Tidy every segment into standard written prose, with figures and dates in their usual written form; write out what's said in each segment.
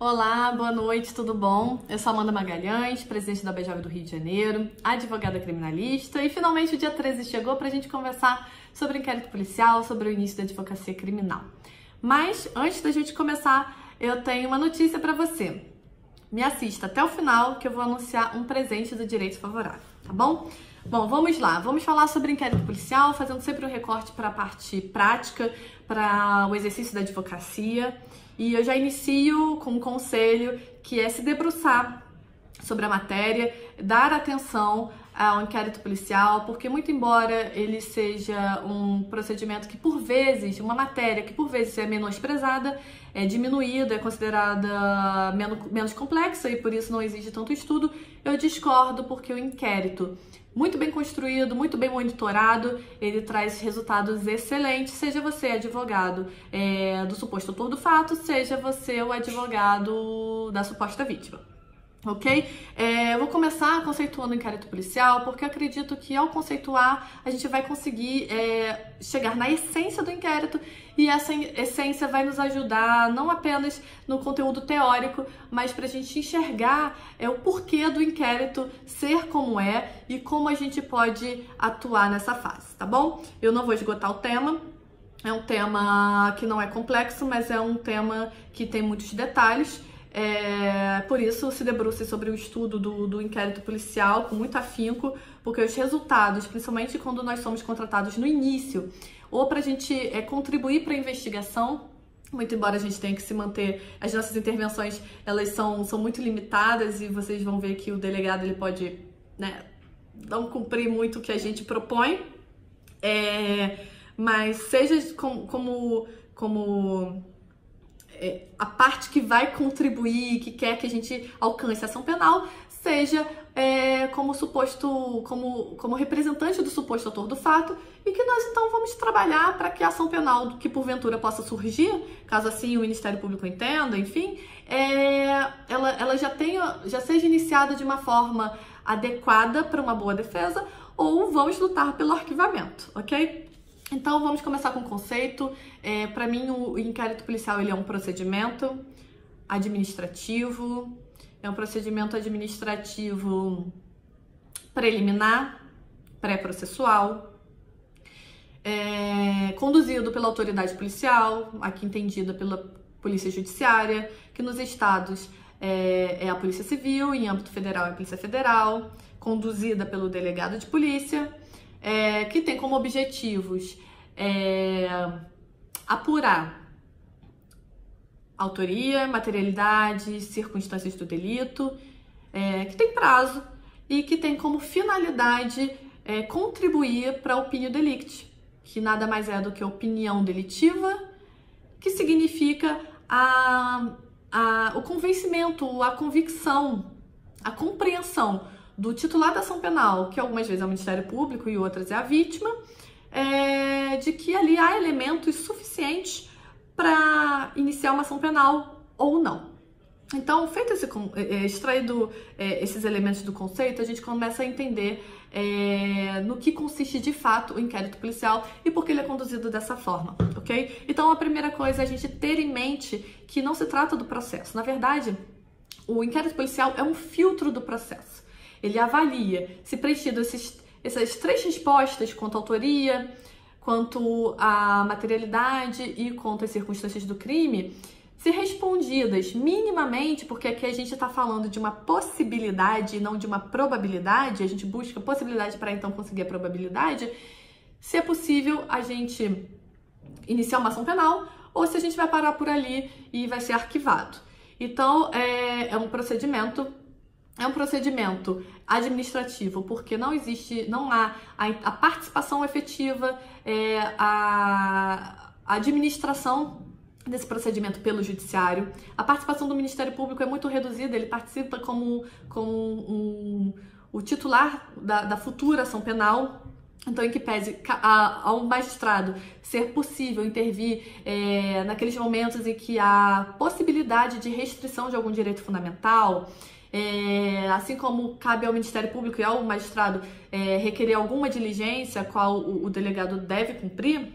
Olá, boa noite, tudo bom? Eu sou Amanda Magalhães, presidente da BJV do Rio de Janeiro, advogada criminalista, e finalmente o dia 13 chegou para a gente conversar sobre inquérito policial, sobre o início da advocacia criminal. Mas antes da gente começar, eu tenho uma notícia para você. Me assista até o final que eu vou anunciar um presente do Direito Favorável, tá bom? Bom, vamos lá. Vamos falar sobre inquérito policial, fazendo sempre um recorte para a parte prática, para o exercício da advocacia. E eu já inicio com um conselho que é se debruçar sobre a matéria, dar atenção ao inquérito policial, porque muito embora ele seja um procedimento que por vezes, uma matéria que por vezes é menosprezada, é diminuída, é considerada menos complexa e por isso não exige tanto estudo, eu discordo porque o inquérito muito bem construído, muito bem monitorado, ele traz resultados excelentes, seja você advogado do suposto autor do fato, seja você o advogado da suposta vítima. Ok? Eu vou começar conceituando o inquérito policial, porque eu acredito que ao conceituar a gente vai conseguir chegar na essência do inquérito, e essa essência vai nos ajudar não apenas no conteúdo teórico, mas para a gente enxergar o porquê do inquérito ser como é e como a gente pode atuar nessa fase, tá bom? Eu não vou esgotar o tema. É um tema que não é complexo, mas é um tema que tem muitos detalhes. Por isso, se debruce sobre o estudo do inquérito policial com muito afinco, porque os resultados, principalmente quando nós somos contratados no início, ou para a gente contribuir para a investigação, muito embora a gente tenha que se manter, as nossas intervenções elas são muito limitadas e vocês vão ver que o delegado ele pode não cumprir muito o que a gente propõe, mas seja como a parte que vai contribuir, que quer que a gente alcance a ação penal, seja como representante do suposto autor do fato, e que nós então vamos trabalhar para que a ação penal que porventura possa surgir, caso assim o Ministério Público entenda, enfim, ela já seja iniciada de uma forma adequada para uma boa defesa, ou vamos lutar pelo arquivamento, ok? Então, vamos começar com o conceito. Para mim, o inquérito policial ele é um procedimento administrativo, é um procedimento administrativo preliminar, pré-processual, conduzido pela autoridade policial, aqui entendida pela Polícia Judiciária, que nos estados é a Polícia Civil, em âmbito federal é a Polícia Federal, conduzida pelo delegado de polícia, que tem como objetivos apurar autoria, materialidade, circunstâncias do delito, que tem prazo e que tem como finalidade contribuir para a opinio delicti, que nada mais é do que a opinião delitiva, que significa o convencimento, a convicção, a compreensão do titular da ação penal, que algumas vezes é o Ministério Público e outras é a vítima, de que ali há elementos suficientes para iniciar uma ação penal ou não. Então, feito extraído esses elementos do conceito, a gente começa a entender no que consiste de fato o inquérito policial e por que ele é conduzido dessa forma, ok? Então, a primeira coisa é a gente ter em mente que não se trata do processo. Na verdade, o inquérito policial é um filtro do processo. Ele avalia se preenchido essas três respostas quanto à autoria, quanto à materialidade e quanto às circunstâncias do crime, se respondidas minimamente, porque aqui a gente está falando de uma possibilidade e não de uma probabilidade, a gente busca possibilidade para então conseguir a probabilidade, se é possível a gente iniciar uma ação penal ou se a gente vai parar por ali e vai ser arquivado. Então, é um procedimento administrativo, porque não há a participação efetiva, a administração desse procedimento pelo judiciário. A participação do Ministério Público é muito reduzida, ele participa como o titular da futura ação penal. Então, em que pese ao magistrado ser possível intervir naqueles momentos em que há possibilidade de restrição de algum direito fundamental, assim como cabe ao Ministério Público e ao magistrado requerer alguma diligência a qual o delegado deve cumprir,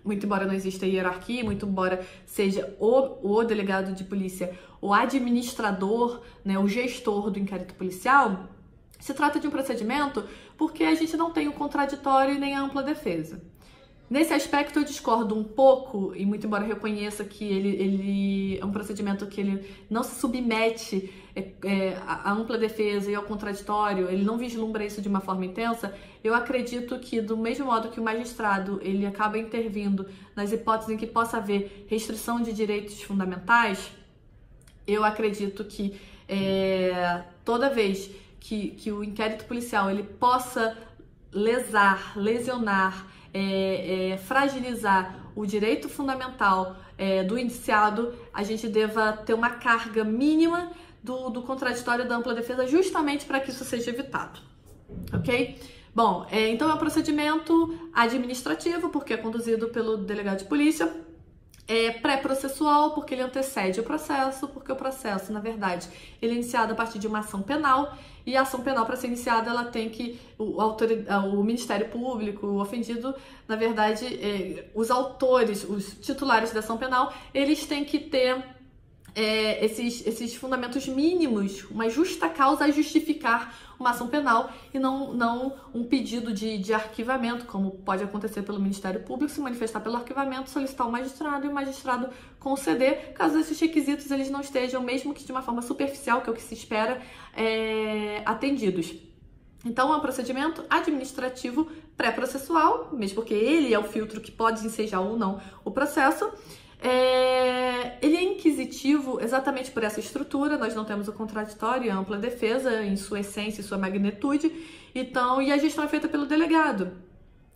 muito embora não exista hierarquia, muito embora seja o delegado de polícia, o administrador, né, o gestor do inquérito policial, se trata de um procedimento porque a gente não tem o contraditório e nem a ampla defesa. Nesse aspecto eu discordo um pouco, e muito embora eu reconheça que ele é um procedimento que ele não se submete à ampla defesa e ao contraditório, ele não vislumbra isso de uma forma intensa, eu acredito que do mesmo modo que o magistrado ele acaba intervindo nas hipóteses em que possa haver restrição de direitos fundamentais, eu acredito que toda vez que o inquérito policial ele possa lesionar, fragilizar o direito fundamental do indiciado, a gente deva ter uma carga mínima do contraditório da ampla defesa justamente para que isso seja evitado, ok? Bom, então é um procedimento administrativo porque é conduzido pelo delegado de polícia, é pré-processual porque ele antecede o processo, porque o processo, na verdade, ele é iniciado a partir de uma ação penal, e a ação penal, para ser iniciada, ela tem que, o Ministério Público, o ofendido, na verdade, os autores, os titulares da ação penal, eles têm que ter esses fundamentos mínimos, uma justa causa a justificar uma ação penal e não um pedido de arquivamento, como pode acontecer pelo Ministério Público, se manifestar pelo arquivamento, solicitar ao magistrado e o magistrado conceder, caso esses requisitos eles não estejam, mesmo que de uma forma superficial, que é o que se espera, atendidos. Então, é um procedimento administrativo pré-processual, mesmo porque ele é o filtro que pode ensejar ou não o processo. Ele é inquisitivo exatamente por essa estrutura, nós não temos o contraditório e a ampla defesa em sua essência e sua magnitude, então, e a gestão é feita pelo delegado.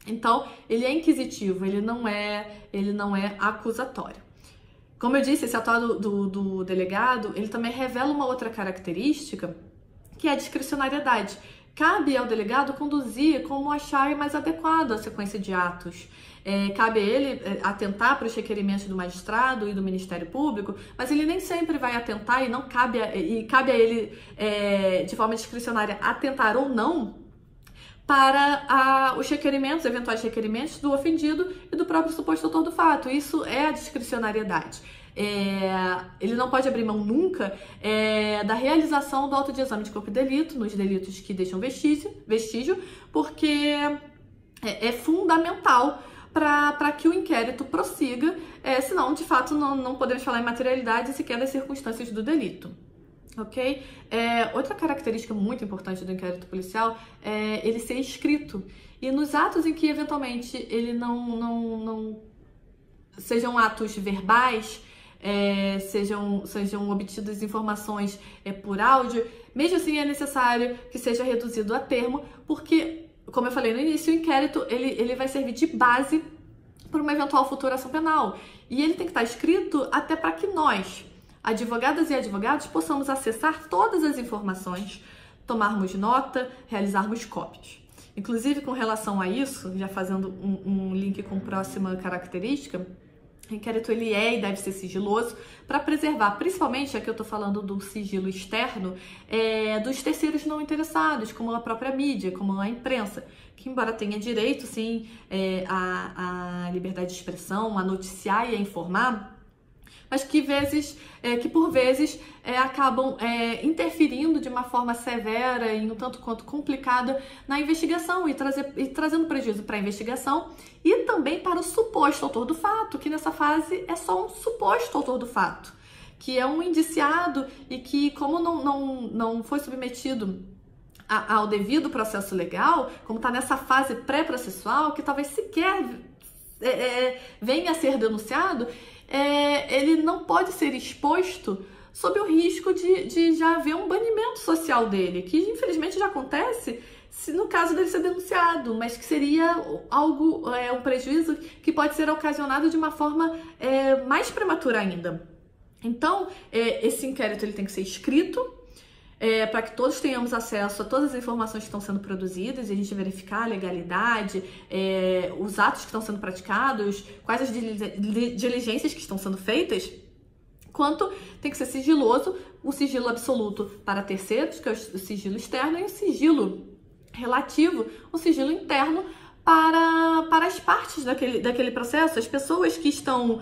Então, ele é inquisitivo, ele não é acusatório. Como eu disse, esse atual do delegado, ele também revela uma outra característica, que é a discricionariedade. Cabe ao delegado conduzir como achar mais adequado a sequência de atos. Cabe a ele atentar para os requerimentos do magistrado e do Ministério Público, mas ele nem sempre vai atentar e cabe a ele, de forma discricionária, atentar ou não para os requerimentos, eventuais requerimentos do ofendido e do próprio suposto autor do fato. Isso é a discricionariedade. Ele não pode abrir mão nunca da realização do auto de exame de corpo de delito nos delitos que deixam vestígio, porque é fundamental para que o inquérito prossiga, senão, de fato, não podemos falar em materialidade sequer das circunstâncias do delito. Ok? Outra característica muito importante do inquérito policial é ele ser escrito. E nos atos em que, eventualmente, ele não sejam atos verbais, sejam obtidas informações por áudio, mesmo assim é necessário que seja reduzido a termo, porque, como eu falei no início, o inquérito ele vai servir de base para uma eventual futura ação penal. E ele tem que estar escrito até para que nós, advogadas e advogados, possamos acessar todas as informações, tomarmos nota, realizarmos cópias. Inclusive, com relação a isso, já fazendo um link com a próxima característica, o inquérito ele e deve ser sigiloso para preservar, principalmente, aqui eu estou falando do sigilo externo, dos terceiros não interessados, como a própria mídia, como a imprensa, que embora tenha direito, sim, à liberdade de expressão, a noticiar e a informar, mas que por vezes acabam interferindo de uma forma severa e um tanto quanto complicada na investigação e trazendo prejuízo para a investigação e também para o suposto autor do fato, que nessa fase é só um suposto autor do fato, que é um indiciado e que, como não foi submetido ao devido processo legal, como está nessa fase pré-processual, que talvez sequer venha a ser denunciado, ele não pode ser exposto sob o risco de já haver um banimento social dele, que infelizmente já acontece no caso dele ser denunciado, mas que seria um prejuízo que pode ser ocasionado de uma forma mais prematura ainda. Então, esse inquérito ele tem que ser escrito, para que todos tenhamos acesso a todas as informações que estão sendo produzidas e a gente verificar a legalidade, os atos que estão sendo praticados, quais as diligências que estão sendo feitas, quanto tem que ser sigiloso, o sigilo absoluto para terceiros, que é o sigilo externo, e o sigilo relativo, o sigilo interno, para as partes daquele processo, as pessoas que estão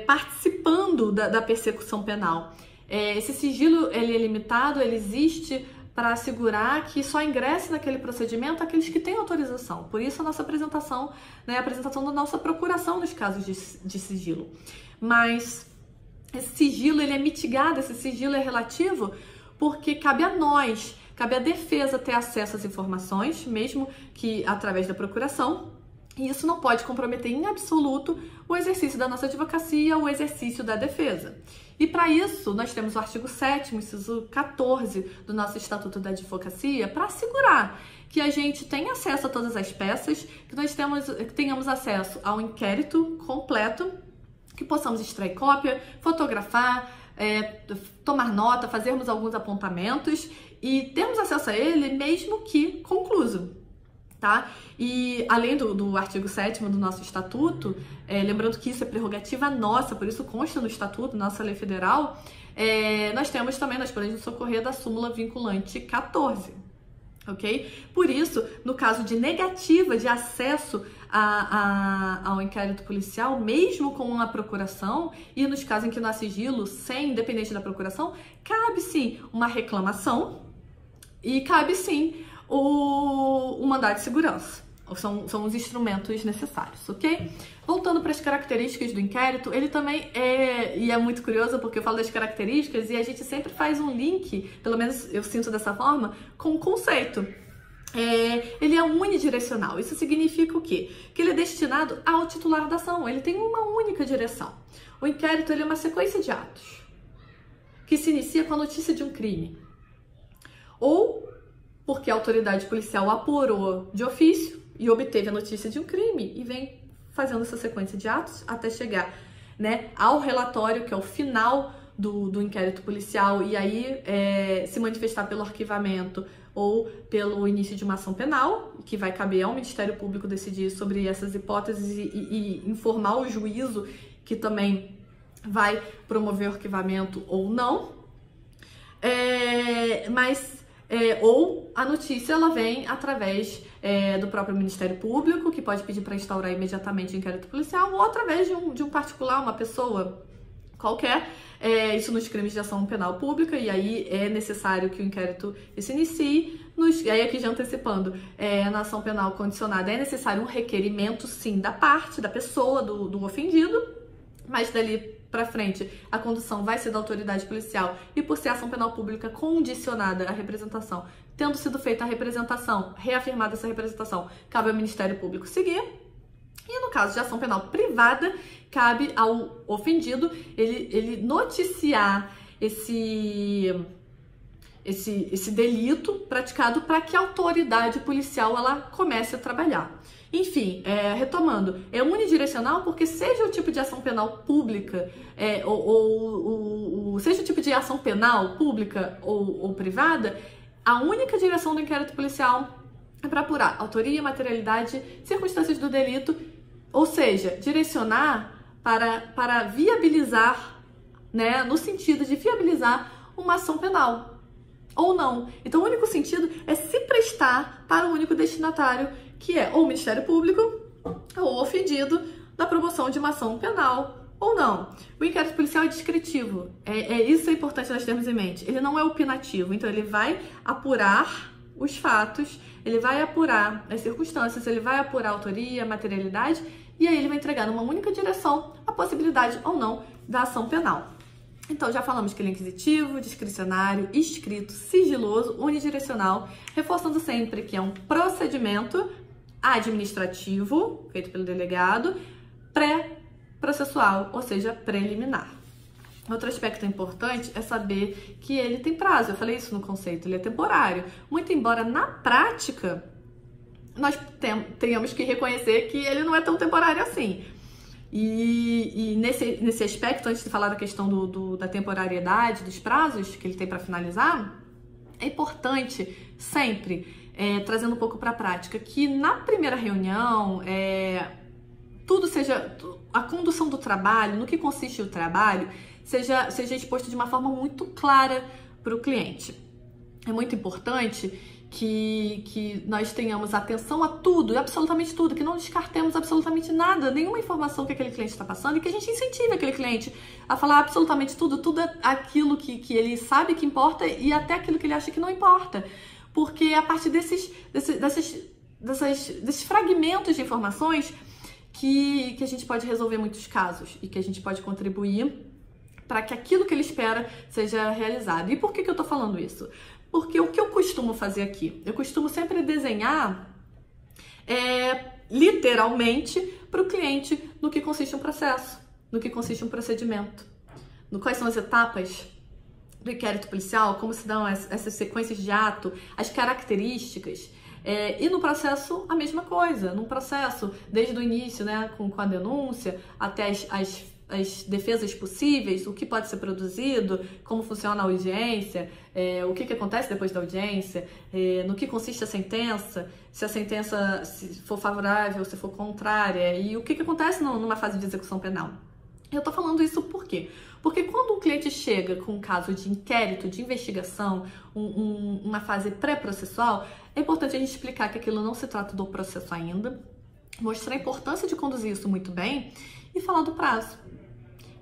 participando da persecução penal. Esse sigilo ele é limitado, ele existe para assegurar que só ingresse naquele procedimento aqueles que têm autorização. Por isso a nossa apresentação, né, a apresentação da nossa procuração nos casos de sigilo. Mas esse sigilo ele é mitigado, esse sigilo é relativo porque cabe a nós, cabe à defesa ter acesso às informações, mesmo que através da procuração, e isso não pode comprometer em absoluto o exercício da nossa advocacia, o exercício da defesa. E para isso, nós temos o artigo 7º, inciso 14 do nosso Estatuto da Advocacia, para assegurar que a gente tenha acesso a todas as peças, que nós tenhamos acesso ao inquérito completo, que possamos extrair cópia, fotografar, tomar nota, fazermos alguns apontamentos e termos acesso a ele mesmo que concluso. Tá? E além do artigo 7º do nosso Estatuto, lembrando que isso é prerrogativa nossa, por isso consta no Estatuto, nossa lei federal, nós temos também, nós podemos socorrer da súmula vinculante 14, ok? Por isso, no caso de negativa de acesso ao inquérito policial, mesmo com uma procuração, e nos casos em que não há sigilo, sem independente da procuração, cabe sim uma reclamação e cabe sim o mandado de segurança. São os instrumentos necessários, ok? Voltando para as características do inquérito, ele também e é muito curioso porque eu falo das características e a gente sempre faz um link, pelo menos eu sinto dessa forma, com o conceito. Ele é unidirecional. Isso significa o quê? Que ele é destinado ao titular da ação, ele tem uma única direção. O inquérito ele é uma sequência de atos que se inicia com a notícia de um crime, ou porque a autoridade policial apurou de ofício e obteve a notícia de um crime e vem fazendo essa sequência de atos até chegar, né, ao relatório, que é o final do inquérito policial, e aí se manifestar pelo arquivamento ou pelo início de uma ação penal, que vai caber ao Ministério Público decidir sobre essas hipóteses e informar o juízo, que também vai promover o arquivamento ou não. Ou a notícia ela vem através do próprio Ministério Público, que pode pedir para instaurar imediatamente o inquérito policial, ou através de um particular, uma pessoa qualquer, isso nos crimes de ação penal pública, e aí é necessário que o inquérito se inicie. Aí aqui já antecipando, na ação penal condicionada é necessário um requerimento, sim, da parte, da pessoa, do ofendido, mas dali para frente a condução vai ser da autoridade policial, e por ser ação penal pública condicionada à representação, tendo sido feita a representação, reafirmada essa representação, cabe ao Ministério Público seguir. E no caso de ação penal privada, cabe ao ofendido ele noticiar esse delito praticado para que a autoridade policial ela comece a trabalhar. Enfim, retomando, é unidirecional porque seja o tipo de ação penal pública, seja o tipo de ação penal pública ou privada, a única direção do inquérito policial é para apurar autoria, materialidade, circunstâncias do delito, ou seja, direcionar para viabilizar, né, no sentido de viabilizar uma ação penal ou não. Então, o único sentido é se prestar para o único destinatário, que é ou o Ministério Público ou o ofendido da promoção de uma ação penal ou não. O inquérito policial é descritivo, isso é importante nós termos em mente. Ele não é opinativo, então ele vai apurar os fatos, ele vai apurar as circunstâncias, ele vai apurar a autoria, a materialidade, e aí ele vai entregar numa única direção a possibilidade ou não da ação penal. Então, já falamos que ele é inquisitivo, discricionário, escrito, sigiloso, unidirecional, reforçando sempre que é um procedimento administrativo, feito pelo delegado, pré-processual, ou seja, preliminar. Outro aspecto importante é saber que ele tem prazo, eu falei isso no conceito, ele é temporário. Muito embora na prática nós tenhamos que reconhecer que ele não é tão temporário assim. E nesse aspecto, antes de falar da questão da temporariedade, dos prazos que ele tem para finalizar, é importante sempre, trazendo um pouco para a prática, que na primeira reunião, tudo seja, a condução do trabalho, no que consiste o trabalho, seja exposto de uma forma muito clara para o cliente. É muito importante que nós tenhamos atenção a tudo, absolutamente tudo, que não descartemos absolutamente nada, nenhuma informação que aquele cliente está passando, e que a gente incentive aquele cliente a falar absolutamente tudo, tudo aquilo que ele sabe que importa e até aquilo que ele acha que não importa. Porque a partir desses fragmentos de informações que a gente pode resolver muitos casos e que a gente pode contribuir para que aquilo que ele espera seja realizado. E por que eu estou falando isso? Porque o que eu costumo fazer aqui? Eu costumo sempre desenhar literalmente para o cliente no que consiste um processo, no que consiste um procedimento, no quais são as etapas do inquérito policial, como se dão essas sequências de ato, as características. E no processo, a mesma coisa. No processo, desde o início, né, com a denúncia, até as defesas possíveis, o que pode ser produzido, como funciona a audiência, o que acontece depois da audiência, no que consiste a sentença, se a sentença for favorável, se for contrária, e o que acontece numa fase de execução penal. Eu tô falando isso por quê? Porque quando um cliente chega com um caso de inquérito, de investigação, uma fase pré-processual, é importante a gente explicar que aquilo não se trata do processo ainda, mostrar a importância de conduzir isso muito bem e falar do prazo.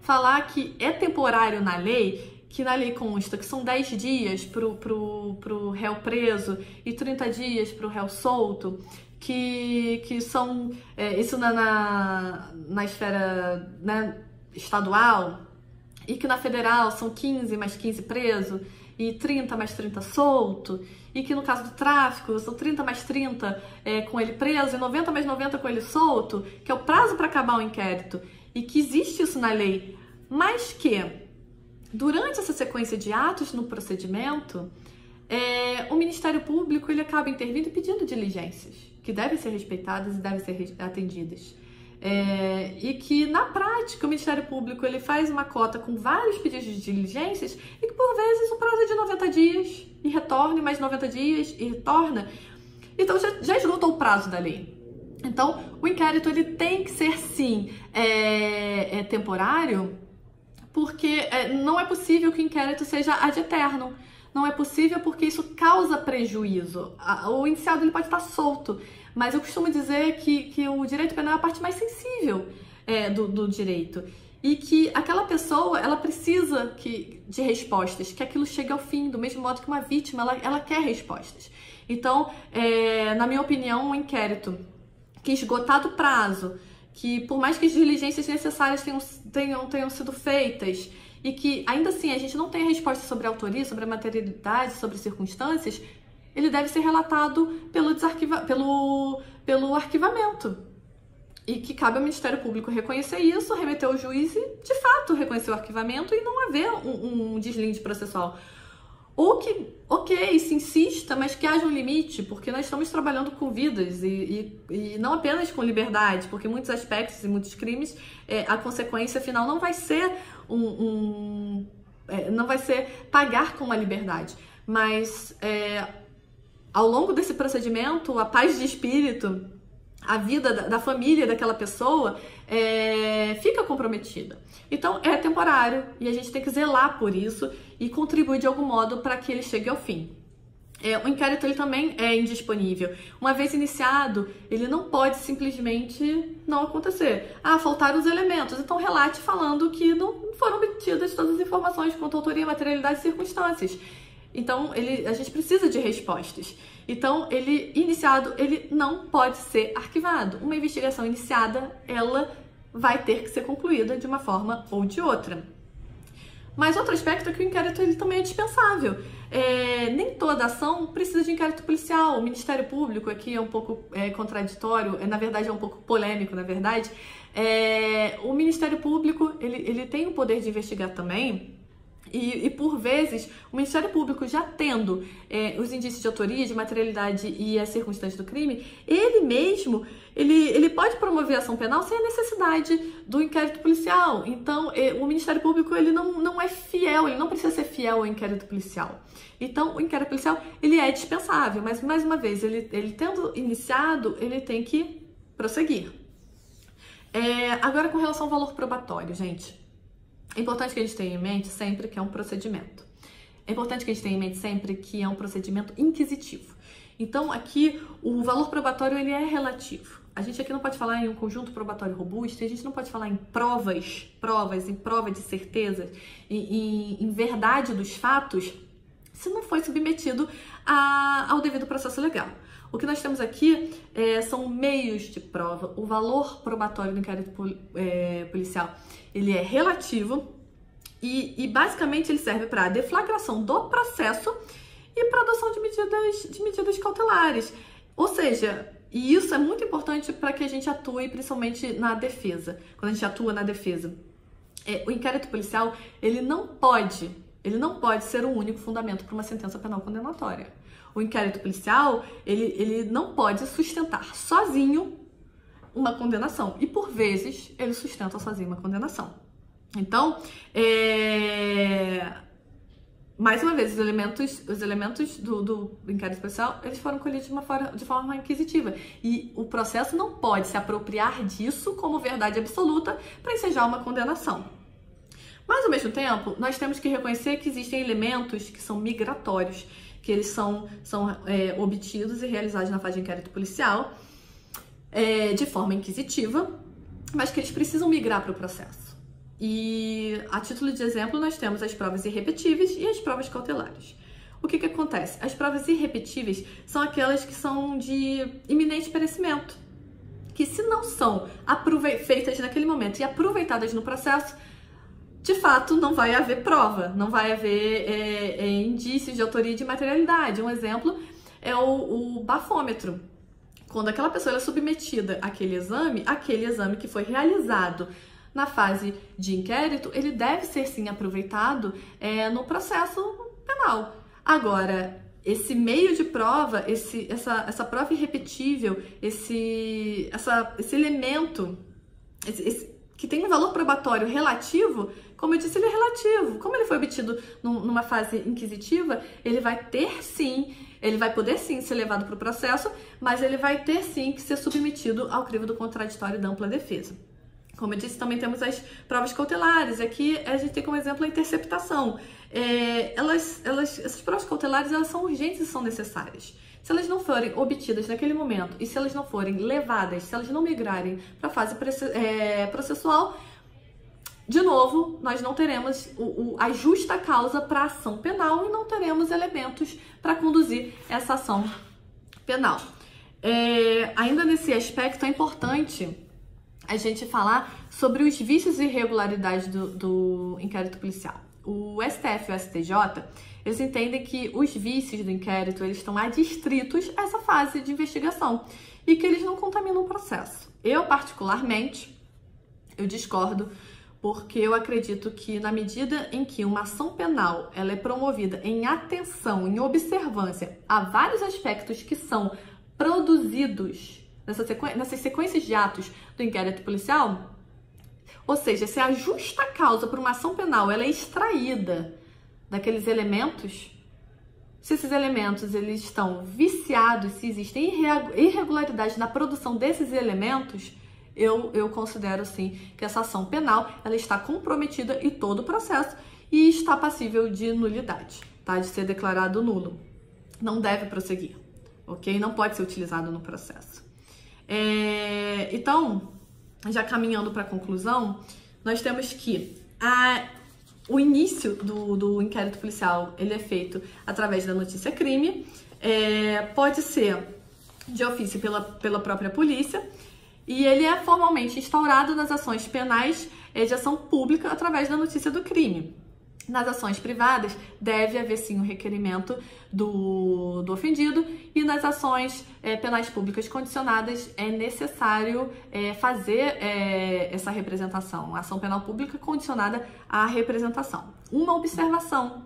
Falar que é temporário na lei, que na lei consta que são 10 dias pro réu preso e 30 dias pro réu solto, que são isso na esfera, né, estadual, e que na federal são 15 mais 15 preso e 30 mais 30 solto, e que no caso do tráfico são 30 mais 30 com ele preso e 90 mais 90 com ele solto, que é o prazo para acabar o inquérito, e que existe isso na lei, mas que durante essa sequência de atos no procedimento, o Ministério Público ele acaba intervindo e pedindo diligências, que devem ser respeitadas e devem ser atendidas. E que na prática o Ministério Público ele faz uma cota com vários pedidos de diligências e que por vezes o prazo é de 90 dias e retorna, mais 90 dias e retorna. Então já esgotou o prazo da lei. Então o inquérito ele tem que ser sim temporário, porque não é possível que o inquérito seja ad eterno. Não é possível porque isso causa prejuízo. O indiciado ele pode estar solto, mas eu costumo dizer que o direito penal é a parte mais sensível do direito. E que aquela pessoa, ela precisa de respostas, que aquilo chegue ao fim, do mesmo modo que uma vítima, ela quer respostas. Então, na minha opinião, um inquérito que esgotado o prazo, que por mais que as diligências necessárias tenham sido feitas, e que ainda assim a gente não tem a resposta sobre a autoria, sobre a materialidade, sobre circunstâncias, ele deve ser relatado pelo arquivamento. E que cabe ao Ministério Público reconhecer isso, remeter ao juiz e, de fato, reconhecer o arquivamento e não haver um deslinde processual. Ou que, ok, se insista, mas que haja um limite, porque nós estamos trabalhando com vidas e não apenas com liberdade, porque em muitos aspectos e muitos crimes, a consequência final não vai ser não vai ser pagar com uma liberdade, mas ao longo desse procedimento, a paz de espírito, a vida da família daquela pessoa fica comprometida. Então é temporário e a gente tem que zelar por isso e contribuir de algum modo para que ele chegue ao fim. O inquérito ele também é indisponível. Uma vez iniciado, ele não pode simplesmente não acontecer. Faltaram os elementos, então relate falando que não foram obtidas todas as informações quanto à autoria, materialidade e circunstâncias. Então, a gente precisa de respostas. Então, iniciado, ele não pode ser arquivado. Uma investigação iniciada, ela vai ter que ser concluída de uma forma ou de outra. Mas outro aspecto é que o inquérito ele também é dispensável. Nem toda ação precisa de inquérito policial. O Ministério Público aqui é um pouco contraditório, na verdade é um pouco polêmico, na verdade. O Ministério Público ele tem o poder de investigar também. E por vezes, o Ministério Público já tendo os indícios de autoria, de materialidade e as circunstâncias do crime, ele mesmo, ele pode promover ação penal sem a necessidade do inquérito policial. Então, o Ministério Público, ele não é fiel, ele não precisa ser fiel ao inquérito policial. Então, o inquérito policial, ele é dispensável, mas, mais uma vez, ele tendo iniciado, ele tem que prosseguir. Agora, com relação ao valor probatório, gente. É importante que a gente tenha em mente sempre que é um procedimento. É importante que a gente tenha em mente sempre que é um procedimento inquisitivo. Então, aqui, o valor probatório ele é relativo. A gente aqui não pode falar em um conjunto probatório robusto, a gente não pode falar em em prova de certeza, em verdade dos fatos, se não foi submetido ao devido processo legal. O que nós temos aqui são meios de prova. O valor probatório do inquérito policial ele é relativo e basicamente ele serve para a deflagração do processo e para adoção de medidas cautelares. Ou seja, e isso é muito importante para que a gente atue principalmente na defesa. Quando a gente atua na defesa, o inquérito policial ele não pode ser o único fundamento para uma sentença penal condenatória. O inquérito policial ele não pode sustentar sozinho uma condenação e por vezes ele sustenta sozinho uma condenação. Então, mais uma vez, os elementos do inquérito policial, eles foram colhidos de forma inquisitiva. E o processo não pode se apropriar disso como verdade absoluta para ensejar uma condenação. Mas, ao mesmo tempo, nós temos que reconhecer que existem elementos que são migratórios, que eles são obtidos e realizados na fase de inquérito policial de forma inquisitiva, mas que eles precisam migrar para o processo. E, a título de exemplo, nós temos as provas irrepetíveis e as provas cautelares. O que acontece? As provas irrepetíveis são aquelas que são de iminente perecimento, que se não são feitas naquele momento e aproveitadas no processo, de fato não vai haver prova, não vai haver indícios de autoria e de materialidade. Um exemplo é o bafômetro. Quando aquela pessoa é submetida àquele exame que foi realizado na fase de inquérito, ele deve ser sim aproveitado no processo penal. Agora, esse meio de prova, essa prova irrepetível, esse elemento que tem um valor probatório relativo, como eu disse, ele é relativo. Como ele foi obtido numa fase inquisitiva, ele vai poder sim ser levado para o processo, mas ele vai ter sim que ser submetido ao crivo do contraditório da ampla defesa. Como eu disse, também temos as provas cautelares. Aqui a gente tem como exemplo a interceptação. Essas provas cautelares elas são urgentes e são necessárias. Se elas não forem obtidas naquele momento e se elas não forem levadas, se elas não migrarem para a fase processual, de novo, nós não teremos a justa causa para a ação penal e não teremos elementos para conduzir essa ação penal. Ainda nesse aspecto, é importante a gente falar sobre os vícios e irregularidades do inquérito policial. O STF e o STJ, eles entendem que os vícios do inquérito, eles estão adstritos a essa fase de investigação e que eles não contaminam o processo. Eu, particularmente, eu discordo, porque eu acredito que na medida em que uma ação penal ela é promovida em atenção, em observância a vários aspectos que são produzidos nessas sequências de atos do inquérito policial, ou seja, se a justa causa para uma ação penal ela é extraída daqueles elementos, se esses elementos eles estão viciados, se existem irregularidades na produção desses elementos, eu considero sim que essa ação penal ela está comprometida e todo o processo e está passível de nulidade, tá? De ser declarado nulo. Não deve prosseguir, ok? Não pode ser utilizado no processo. Então, já caminhando para a conclusão, nós temos que o início do inquérito policial ele é feito através da notícia crime, pode ser de ofício pela própria polícia e ele é formalmente instaurado nas ações penais de ação pública através da notícia do crime. Nas ações privadas, deve haver sim um requerimento do ofendido e nas ações penais públicas condicionadas é necessário fazer essa representação, a ação penal pública condicionada à representação. Uma observação: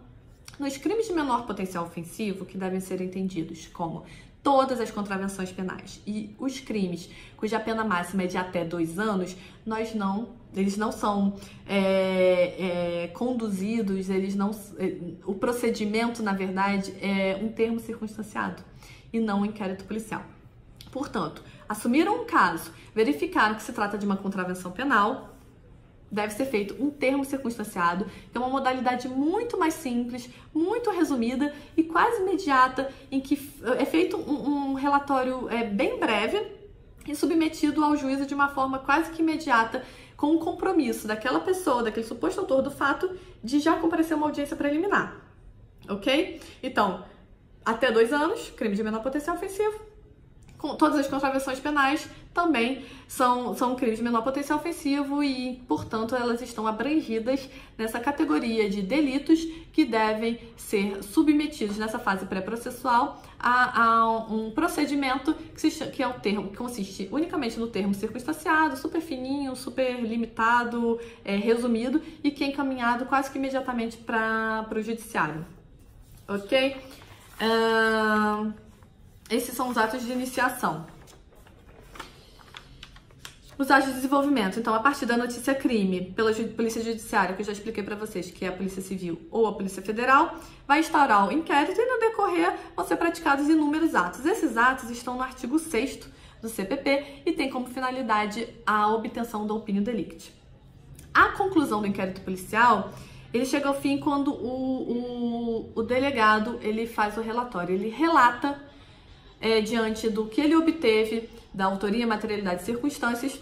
nos crimes de menor potencial ofensivo, que devem ser entendidos como todas as contravenções penais e os crimes cuja pena máxima é de até 2 anos, eles não são conduzidos, o procedimento, na verdade, é um termo circunstanciado e não um inquérito policial. Portanto, assumiram um caso, verificaram que se trata de uma contravenção penal, deve ser feito um termo circunstanciado, que é uma modalidade muito mais simples, muito resumida e quase imediata, em que é feito um relatório bem breve e submetido ao juízo de uma forma quase que imediata, com o compromisso daquela pessoa, daquele suposto autor do fato, de já comparecer a uma audiência preliminar, ok? Então, até 2 anos, crime de menor potencial ofensivo. Com todas as contravenções penais também são crimes de menor potencial ofensivo e, portanto, elas estão abrangidas nessa categoria de delitos que devem ser submetidos nessa fase pré-processual a um procedimento que é o termo que consiste unicamente no termo circunstanciado, super fininho, super limitado, resumido e que é encaminhado quase que imediatamente para o judiciário, ok? Esses são os atos de iniciação. Os atos de desenvolvimento. Então, a partir da notícia crime pela Polícia Judiciária, que eu já expliquei para vocês, que é a Polícia Civil ou a Polícia Federal, vai instaurar o inquérito e no decorrer vão ser praticados inúmeros atos. Esses atos estão no artigo 6º do CPP e tem como finalidade a obtenção do opinião delicti. A conclusão do inquérito policial, ele chega ao fim quando o delegado ele faz o relatório, ele relata diante do que ele obteve, da autoria, materialidade e circunstâncias,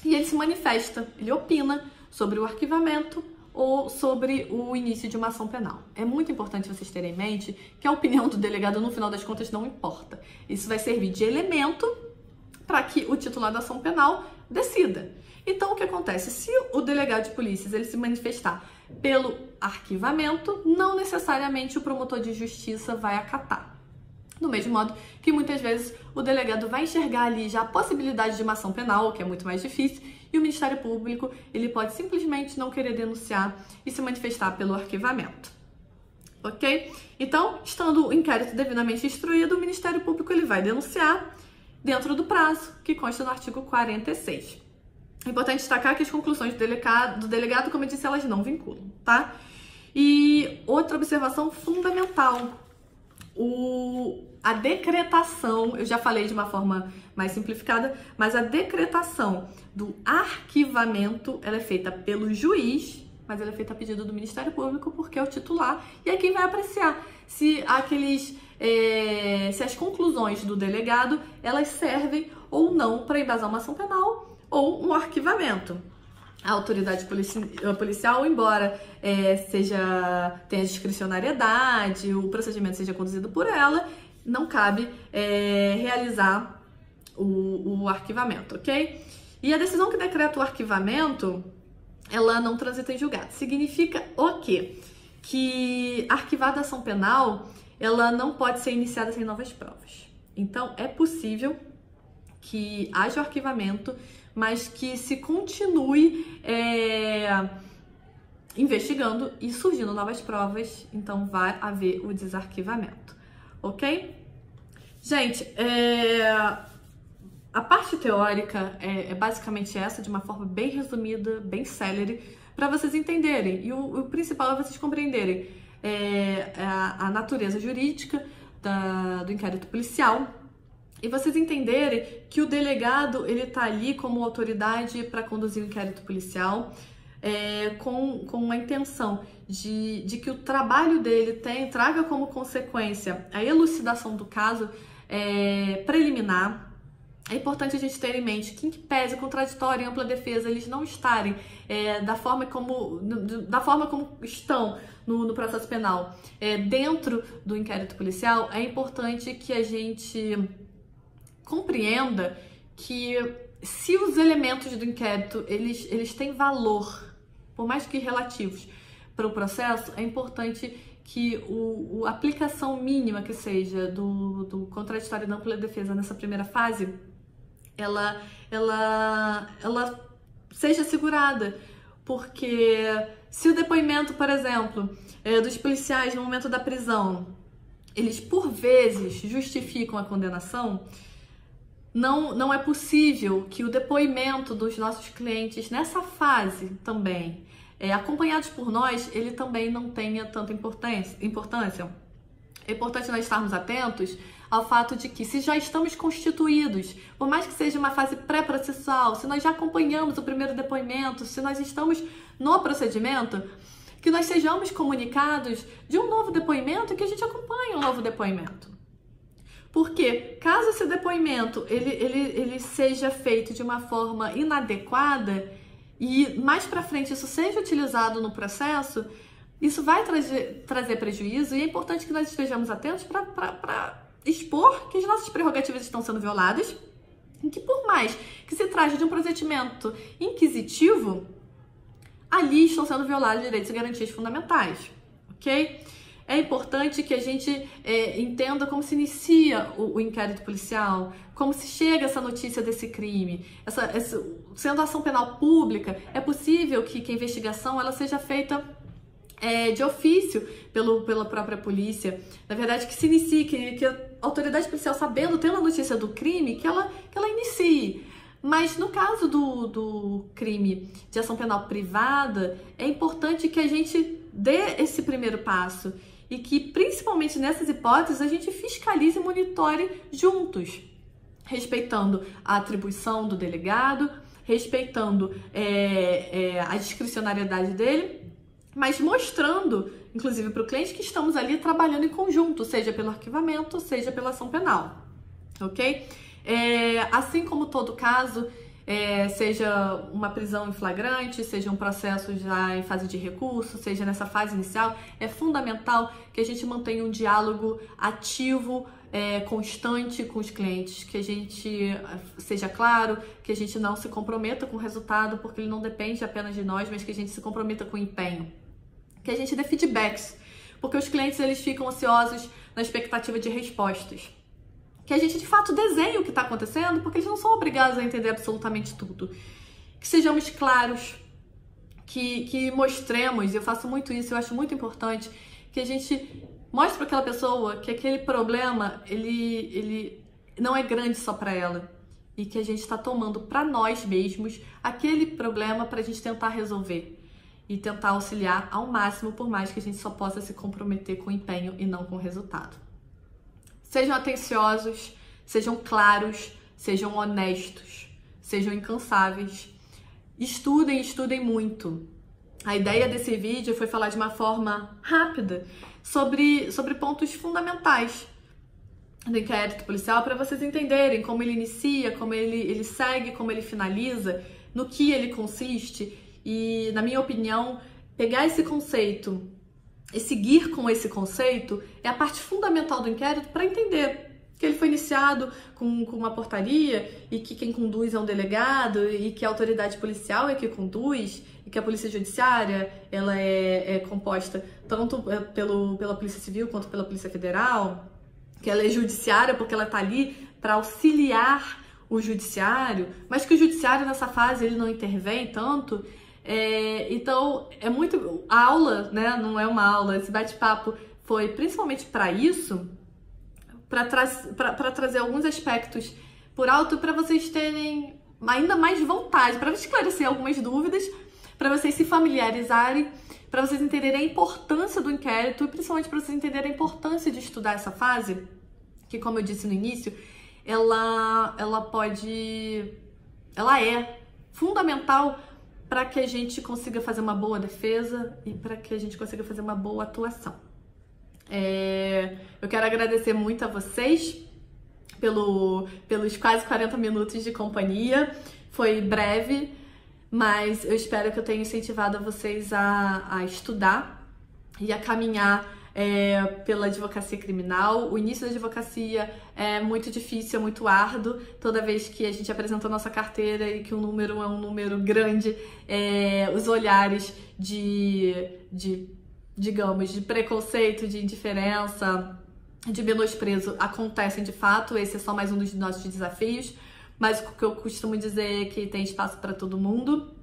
e ele se manifesta, ele opina sobre o arquivamento ou sobre o início de uma ação penal. É muito importante vocês terem em mente que a opinião do delegado, no final das contas, não importa. Isso vai servir de elemento para que o titular da ação penal decida. Então, o que acontece? Se o delegado de polícia ele se manifestar pelo arquivamento, não necessariamente o promotor de justiça vai acatar. Do mesmo modo que muitas vezes o delegado vai enxergar ali já a possibilidade de uma ação penal, que é muito mais difícil, e o Ministério Público ele pode simplesmente não querer denunciar e se manifestar pelo arquivamento. Ok? Então, estando o inquérito devidamente instruído, o Ministério Público ele vai denunciar dentro do prazo, que consta no artigo 46. É importante destacar que as conclusões do delegado, como eu disse, elas não vinculam, tá? E outra observação fundamental, a decretação, eu já falei de uma forma mais simplificada, mas a decretação do arquivamento, ela é feita pelo juiz, mas ela é feita a pedido do Ministério Público, porque é o titular, e é quem vai apreciar se as conclusões do delegado, elas servem ou não para embasar uma ação penal ou um arquivamento. A autoridade policial, embora tenha discricionariedade, o procedimento seja conduzido por ela, não cabe realizar o arquivamento, ok? E a decisão que decreta o arquivamento, ela não transita em julgado. Significa o quê? Que arquivada a ação penal, ela não pode ser iniciada sem novas provas. Então, é possível que haja o arquivamento, mas que se continue investigando e surgindo novas provas, então vai haver o desarquivamento, ok? Gente, a parte teórica é basicamente essa, de uma forma bem resumida, bem célere, para vocês entenderem, e o principal é vocês compreenderem a natureza jurídica do inquérito policial, e vocês entenderem que o delegado ele está ali como autoridade para conduzir o inquérito policial, com a intenção de que o trabalho dele traga como consequência a elucidação do caso preliminar. É importante a gente ter em mente que, em que pese contraditório e ampla defesa eles não estarem da forma como estão no processo penal dentro do inquérito policial, é importante que a gente compreenda que se os elementos do inquérito eles têm valor, por mais que relativos, para o processo, é importante que a aplicação mínima que seja do contraditório e da ampla defesa nessa primeira fase, ela seja assegurada, porque se o depoimento, por exemplo, dos policiais no momento da prisão, eles por vezes justificam a condenação, não é possível que o depoimento dos nossos clientes nessa fase também, acompanhados por nós, ele também não tenha tanta importância. É importante nós estarmos atentos ao fato de que, se já estamos constituídos, por mais que seja uma fase pré-processual, se nós já acompanhamos o primeiro depoimento, se nós estamos no procedimento, que nós sejamos comunicados de um novo depoimento e que a gente acompanhe um novo depoimento. Porque, caso esse depoimento ele seja feito de uma forma inadequada e mais para frente isso seja utilizado no processo, isso vai trazer prejuízo, e é importante que nós estejamos atentos para expor que as nossas prerrogativas estão sendo violadas e que, por mais que se trate de um procedimento inquisitivo, ali estão sendo violados direitos e garantias fundamentais, ok? É importante que a gente entenda como se inicia o inquérito policial, como se chega essa notícia desse crime. Sendo ação penal pública, é possível que a investigação ela seja feita de ofício pela própria polícia. Na verdade, que se inicie, que a autoridade policial, sabendo, tendo a notícia do crime, que ela inicie. Mas no caso do crime de ação penal privada, é importante que a gente dê esse primeiro passo e que, principalmente nessas hipóteses, a gente fiscalize e monitore juntos, respeitando a atribuição do delegado, respeitando a discricionariedade dele, mas mostrando, inclusive para o cliente, que estamos ali trabalhando em conjunto, seja pelo arquivamento, seja pela ação penal, ok? Assim como todo caso, seja uma prisão em flagrante, seja um processo já em fase de recurso, seja nessa fase inicial, é fundamental que a gente mantenha um diálogo ativo, constante com os clientes, que a gente seja claro, que a gente não se comprometa com o resultado, porque ele não depende apenas de nós, mas que a gente se comprometa com o empenho, que a gente dê feedbacks, porque os clientes eles ficam ansiosos na expectativa de respostas. Que a gente, de fato, desenhe o que está acontecendo, porque eles não são obrigados a entender absolutamente tudo. Que sejamos claros, que mostremos, e eu faço muito isso, eu acho muito importante, que a gente mostre para aquela pessoa que aquele problema, ele não é grande só para ela, e que a gente está tomando para nós mesmos aquele problema para a gente tentar resolver e tentar auxiliar ao máximo, por mais que a gente só possa se comprometer com o empenho e não com o resultado. Sejam atenciosos, sejam claros, sejam honestos, sejam incansáveis. Estudem muito. A ideia desse vídeo foi falar de uma forma rápida sobre pontos fundamentais do inquérito policial, para vocês entenderem como ele inicia, como ele segue, como ele finaliza, no que ele consiste e, na minha opinião, pegar esse conceito e seguir com esse conceito é a parte fundamental do inquérito para entender que ele foi iniciado com uma portaria e que quem conduz é um delegado e que a autoridade policial é que conduz e que a polícia judiciária ela é composta tanto pela polícia civil quanto pela polícia federal, que ela é judiciária porque ela está ali para auxiliar o judiciário, mas que o judiciário nessa fase ele não intervém tanto. Então, é muito... A aula, né? Não é uma aula, esse bate-papo foi principalmente para isso, para trazer alguns aspectos por alto, para vocês terem ainda mais vontade, para esclarecer algumas dúvidas, para vocês se familiarizarem, para vocês entenderem a importância do inquérito e principalmente para vocês entenderem a importância de estudar essa fase, que, como eu disse no início, ela é fundamental para que a gente consiga fazer uma boa defesa e para que a gente consiga fazer uma boa atuação. Eu quero agradecer muito a vocês pelos quase 40 minutos de companhia. Foi breve, mas eu espero que eu tenha incentivado a vocês a estudar e a caminhar pela advocacia criminal. O início da advocacia é muito difícil, é muito árduo. Toda vez que a gente apresenta a nossa carteira e que o número é um número grande, os olhares digamos, de preconceito, de indiferença, de menosprezo acontecem de fato. Esse é só mais um dos nossos desafios, mas o que eu costumo dizer é que tem espaço para todo mundo.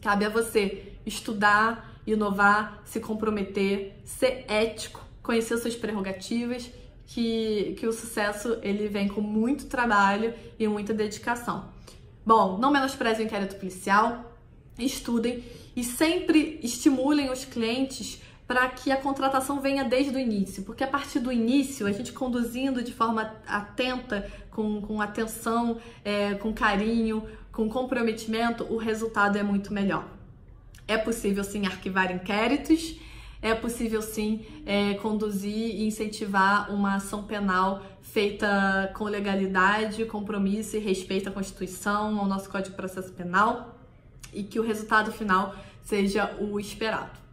Cabe a você estudar, inovar, se comprometer, ser ético, conhecer suas prerrogativas, que o sucesso ele vem com muito trabalho e muita dedicação. Bom, não menosprezem o inquérito policial, estudem e sempre estimulem os clientes para que a contratação venha desde o início, porque a partir do início, a gente conduzindo de forma atenta, com atenção, com carinho, com comprometimento, o resultado é muito melhor. É possível sim arquivar inquéritos, é possível sim conduzir e incentivar uma ação penal feita com legalidade, compromisso e respeito à Constituição, ao nosso Código de Processo Penal, e que o resultado final seja o esperado.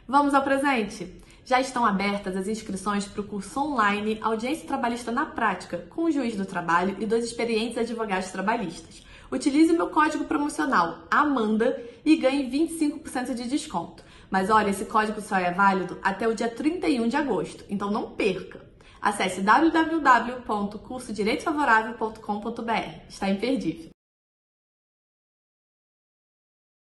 Vamos ao presente? Já estão abertas as inscrições para o curso online Audiência Trabalhista na Prática, com o juiz do trabalho e 2 experientes advogados trabalhistas. Utilize o meu código promocional AMANDA e ganhe 25% de desconto. Mas olha, esse código só é válido até o dia 31 de agosto, então não perca! Acesse www.cursodireitofavorável.com.br. Está imperdível.